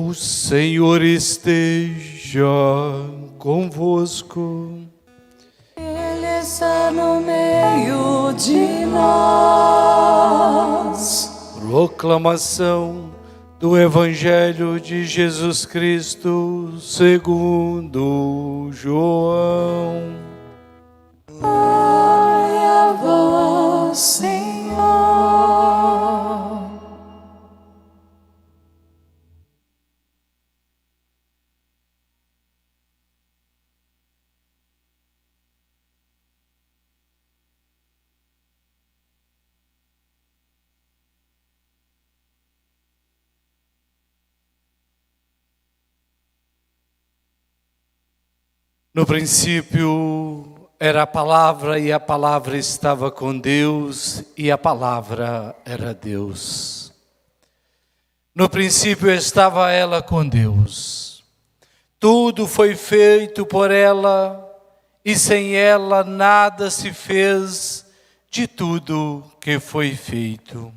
O Senhor esteja convosco. Ele está no meio de nós. Proclamação do Evangelho de Jesus Cristo segundo João. Glória a vós, Senhor. No princípio era a palavra, e a palavra estava com Deus, e a palavra era Deus. No princípio estava ela com Deus. Tudo foi feito por ela, e sem ela nada se fez de tudo que foi feito.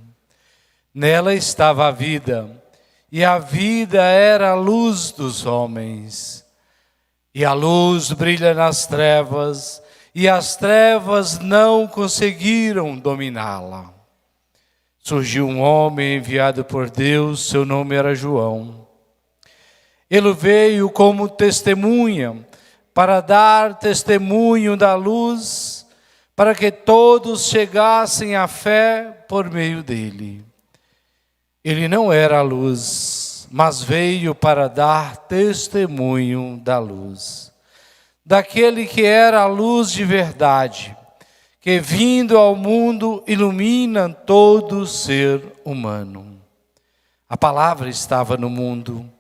Nela estava a vida, e a vida era a luz dos homens. E a luz brilha nas trevas, e as trevas não conseguiram dominá-la. Surgiu um homem enviado por Deus, seu nome era João. Ele veio como testemunha, para dar testemunho da luz, para que todos chegassem à fé por meio dele. Ele não era a luz, mas veio para dar testemunho da luz. Daquele que era a luz de verdade, que vindo ao mundo ilumina todo ser humano. A palavra estava no mundo,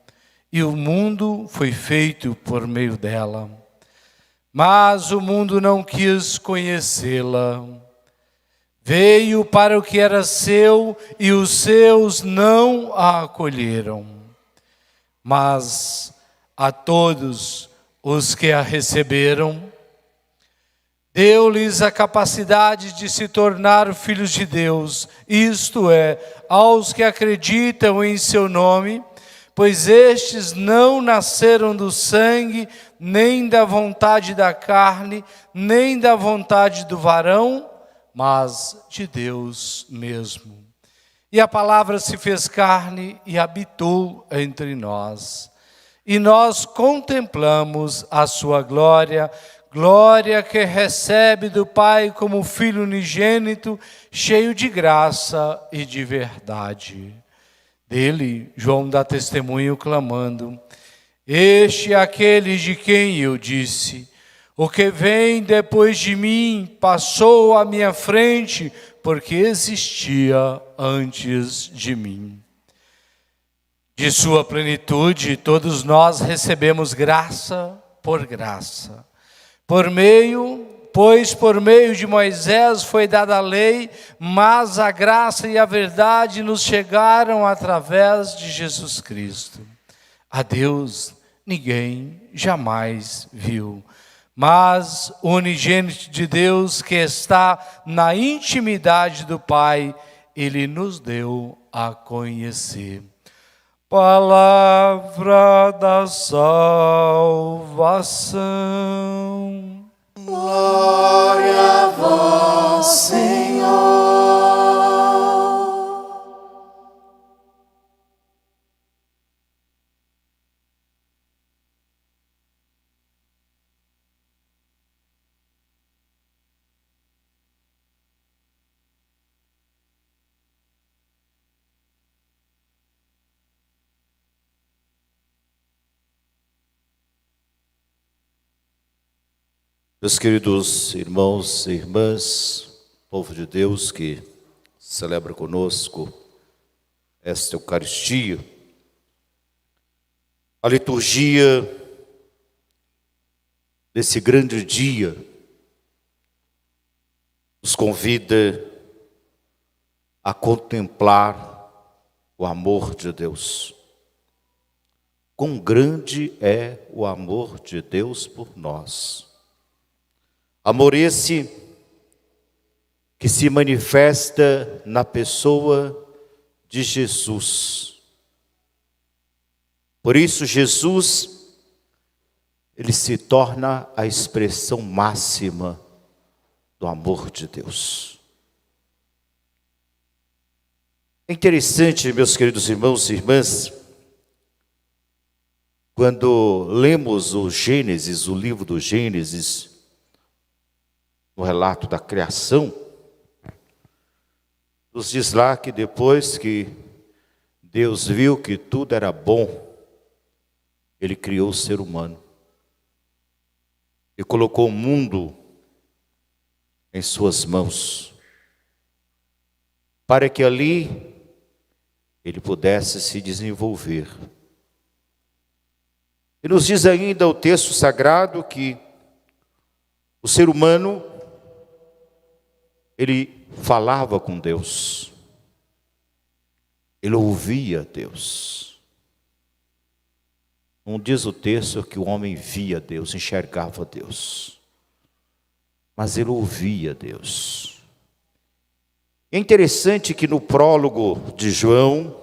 e o mundo foi feito por meio dela. Mas o mundo não quis conhecê-la. Veio para o que era seu, e os seus não a acolheram. Mas a todos os que a receberam, deu-lhes a capacidade de se tornar filhos de Deus, isto é, aos que acreditam em seu nome, pois estes não nasceram do sangue, nem da vontade da carne, nem da vontade do varão, mas de Deus mesmo. E a palavra se fez carne e habitou entre nós. E nós contemplamos a sua glória, glória que recebe do Pai como Filho unigênito, cheio de graça e de verdade. Dele, João dá testemunho clamando: este é aquele de quem eu disse: o que vem depois de mim passou à minha frente, porque existia antes de mim. De sua plenitude, todos nós recebemos graça por graça. Pois por meio de Moisés foi dada a lei, mas a graça e a verdade nos chegaram através de Jesus Cristo. A Deus ninguém jamais viu. Mas o unigênito de Deus, que está na intimidade do Pai, Ele nos deu a conhecer. Palavra da salvação. Glória a vós, Senhor. Meus queridos irmãos e irmãs, povo de Deus que celebra conosco esta Eucaristia, a liturgia desse grande dia nos convida a contemplar o amor de Deus. Quão grande é o amor de Deus por nós. Amor esse que se manifesta na pessoa de Jesus. Por isso, Jesus, ele se torna a expressão máxima do amor de Deus. É interessante, meus queridos irmãos e irmãs, quando lemos o Gênesis, o livro do Gênesis, no relato da criação, nos diz lá que depois que Deus viu que tudo era bom, Ele criou o ser humano e colocou o mundo em suas mãos, para que ali ele pudesse se desenvolver. E nos diz ainda o texto sagrado que o ser humano, ele falava com Deus, ele ouvia Deus. Não diz o texto que o homem via Deus, enxergava Deus, mas ele ouvia Deus. É interessante que no prólogo de João,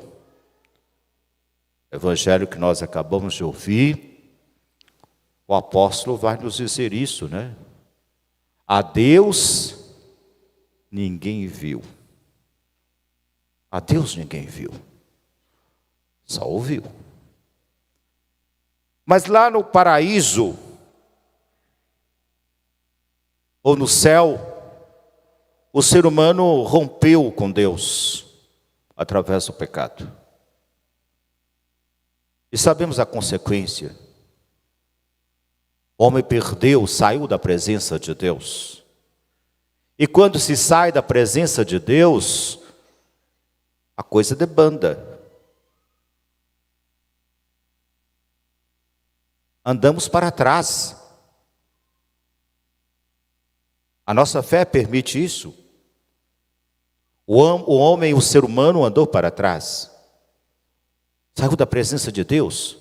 evangelho que nós acabamos de ouvir, o apóstolo vai nos dizer isso, né? A Deus ninguém viu. A Deus ninguém viu. Só ouviu. Mas lá no paraíso, ou no céu, o ser humano rompeu com Deus através do pecado. E sabemos a consequência. O homem perdeu, saiu da presença de Deus. E quando se sai da presença de Deus, a coisa debanda. Andamos para trás. A nossa fé permite isso. O homem, o ser humano andou para trás. Saiu da presença de Deus.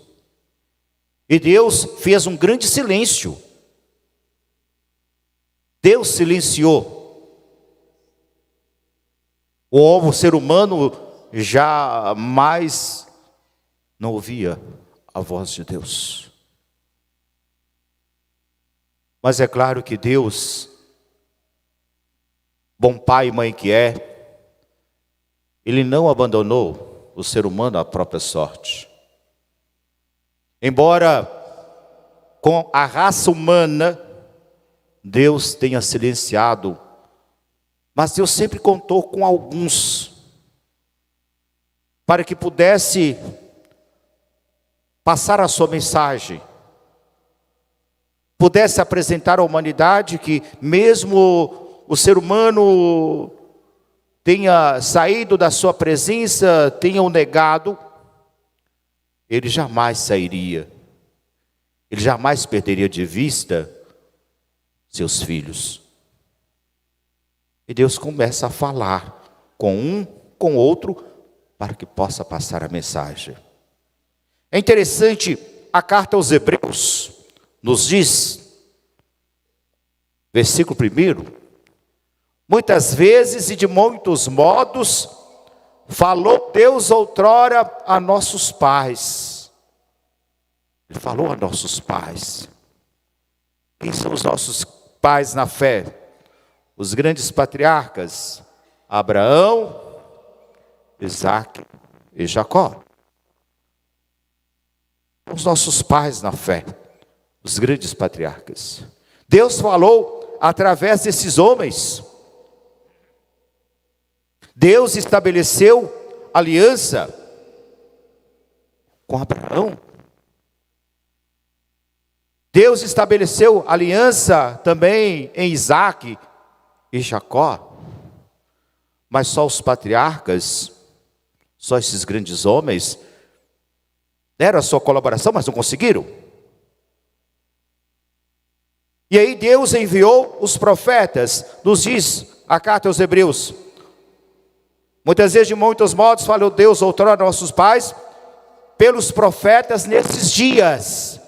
E Deus fez um grande silêncio. Deus silenciou. O ser humano jamais não ouvia a voz de Deus. Mas é claro que Deus, bom pai e mãe que é, Ele não abandonou o ser humano à própria sorte. Embora com a raça humana, Deus tenha silenciado, mas Deus sempre contou com alguns, para que pudesse passar a sua mensagem, pudesse apresentar à humanidade que mesmo o ser humano tenha saído da sua presença, tenha o negado, ele jamais sairia, ele jamais perderia de vista seus filhos. E Deus começa a falar com um, com outro, para que possa passar a mensagem. É interessante, a carta aos Hebreus nos diz, versículo 1, muitas vezes e de muitos modos, falou Deus outrora a nossos pais. Ele falou a nossos pais. Quem são os nossos pais na fé? Os grandes patriarcas, Abraão, Isaque e Jacó. Os nossos pais na fé, os grandes patriarcas. Deus falou através desses homens. Deus estabeleceu aliança com Abraão. Deus estabeleceu aliança também em Isaque e Jacó. Mas só os patriarcas, só esses grandes homens, deram a sua colaboração, mas não conseguiram. E aí Deus enviou os profetas, nos diz a carta aos Hebreus. Muitas vezes, de muitos modos, falou Deus outrora a nossos pais, pelos profetas nesses dias.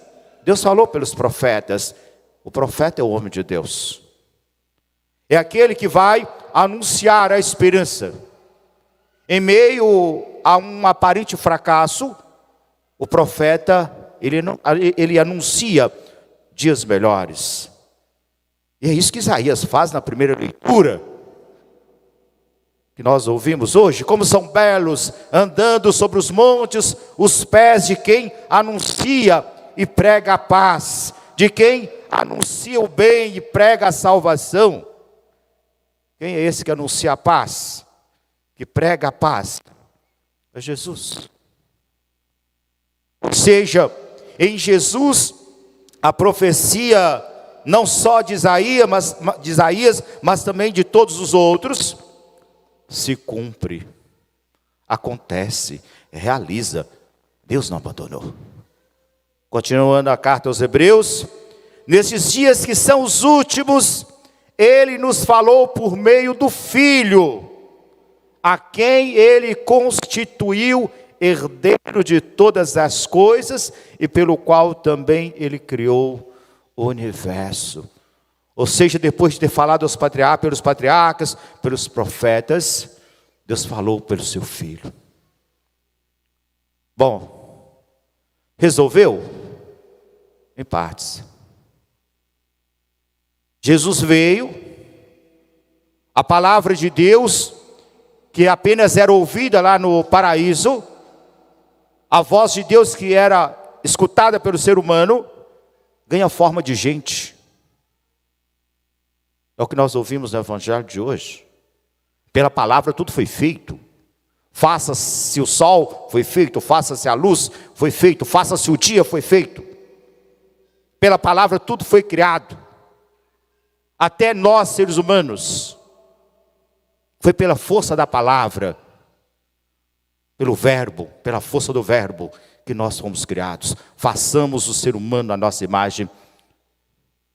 Deus falou pelos profetas. O profeta é o homem de Deus. É aquele que vai anunciar a esperança. Em meio a um aparente fracasso, O profeta, ele anuncia dias melhores. E é isso que Isaías faz na primeira leitura que nós ouvimos hoje. Como são belos, andando sobre os montes, os pés de quem anuncia e prega a paz, de quem anuncia o bem e prega a salvação. Quem é esse que anuncia a paz, que prega a paz? É Jesus. Ou seja, em Jesus, a profecia não só de Isaías, mas também de todos os outros, se cumpre, acontece, realiza. Deus não abandonou. Continuando a carta aos Hebreus, nesses dias que são os últimos, Ele nos falou por meio do Filho, a quem Ele constituiu herdeiro de todas as coisas e pelo qual também Ele criou o universo. Ou seja, depois de ter falado pelos patriarcas, pelos profetas, Deus falou pelo seu Filho. Bom, resolveu? Em partes. Jesus veio, a palavra de Deus, que apenas era ouvida lá no paraíso, a voz de Deus que era escutada pelo ser humano, ganha forma de gente. É o que nós ouvimos no evangelho de hoje. Pela palavra tudo foi feito. Faça-se o sol, foi feito. Faça-se a luz, foi feito. Faça-se o dia, foi feito. Pela palavra tudo foi criado. Até nós, seres humanos. Foi pela força da palavra, pelo verbo, pela força do verbo, que nós fomos criados. Façamos o ser humano a nossa imagem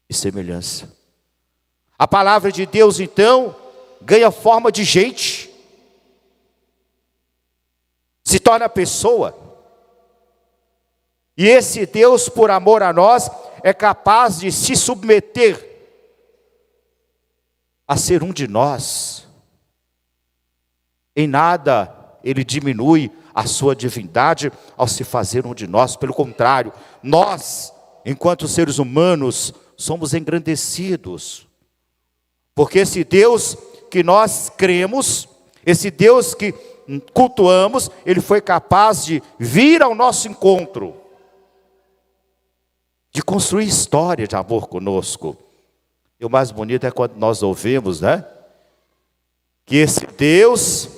e semelhança. A palavra de Deus, então, ganha forma de gente. Se torna pessoa. E esse Deus, por amor a nós, é capaz de se submeter a ser um de nós. Em nada Ele diminui a sua divindade ao se fazer um de nós. Pelo contrário, nós, enquanto seres humanos, somos engrandecidos. Porque esse Deus que nós cremos, esse Deus que cultuamos, Ele foi capaz de vir ao nosso encontro, de construir história de amor conosco. E o mais bonito é quando nós ouvimos, né? Que esse Deus,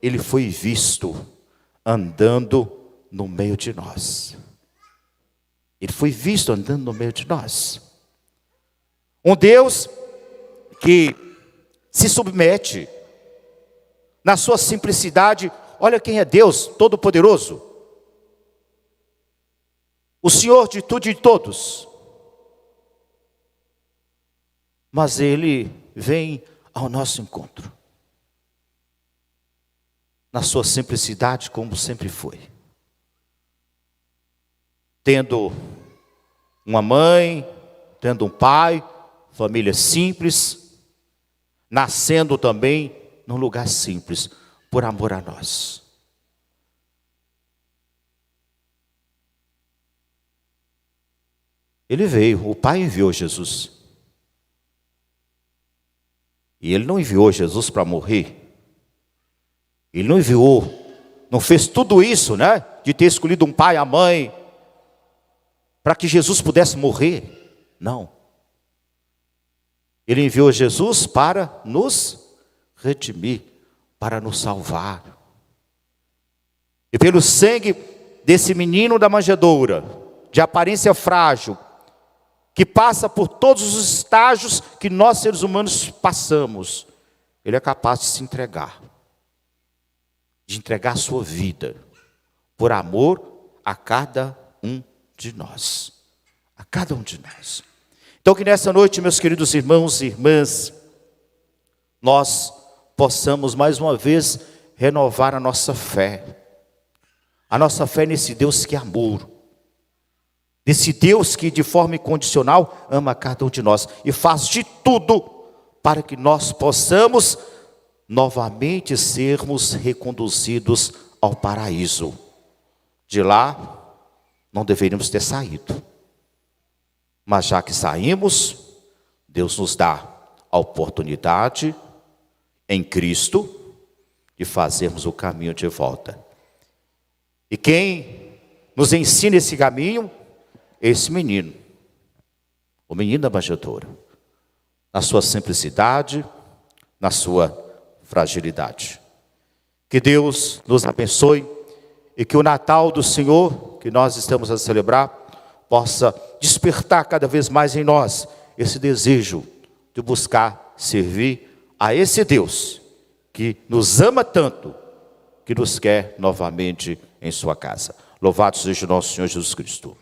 Ele foi visto andando no meio de nós. Ele foi visto andando no meio de nós. Um Deus que se submete na sua simplicidade. Olha quem é Deus Todo-Poderoso, o Senhor de tudo e de todos. Mas Ele vem ao nosso encontro, na sua simplicidade, como sempre foi. Tendo uma mãe, tendo um pai, família simples, nascendo também num lugar simples, por amor a nós. Ele veio, o Pai enviou Jesus. E Ele não enviou Jesus para morrer. Ele não enviou, não fez tudo isso, né? De ter escolhido um pai, a mãe, para que Jesus pudesse morrer. Não. Ele enviou Jesus para nos redimir, para nos salvar. E pelo sangue desse menino da manjedoura, de aparência frágil, que passa por todos os estágios que nós seres humanos passamos, Ele é capaz de se entregar, de entregar a sua vida, por amor a cada um de nós. A cada um de nós. Então que nessa noite, meus queridos irmãos e irmãs, nós possamos mais uma vez renovar a nossa fé. A nossa fé nesse Deus que é amor. Nesse Deus que de forma incondicional ama cada um de nós. E faz de tudo para que nós possamos novamente sermos reconduzidos ao paraíso. De lá, não deveríamos ter saído. Mas já que saímos, Deus nos dá a oportunidade, em Cristo, de fazermos o caminho de volta. E quem nos ensina esse caminho é esse menino, o menino da manjedoura, na sua simplicidade, na sua fragilidade. Que Deus nos abençoe e que o Natal do Senhor, que nós estamos a celebrar, possa despertar cada vez mais em nós esse desejo de buscar servir a esse Deus que nos ama tanto, que nos quer novamente em sua casa. Louvado seja o nosso Senhor Jesus Cristo.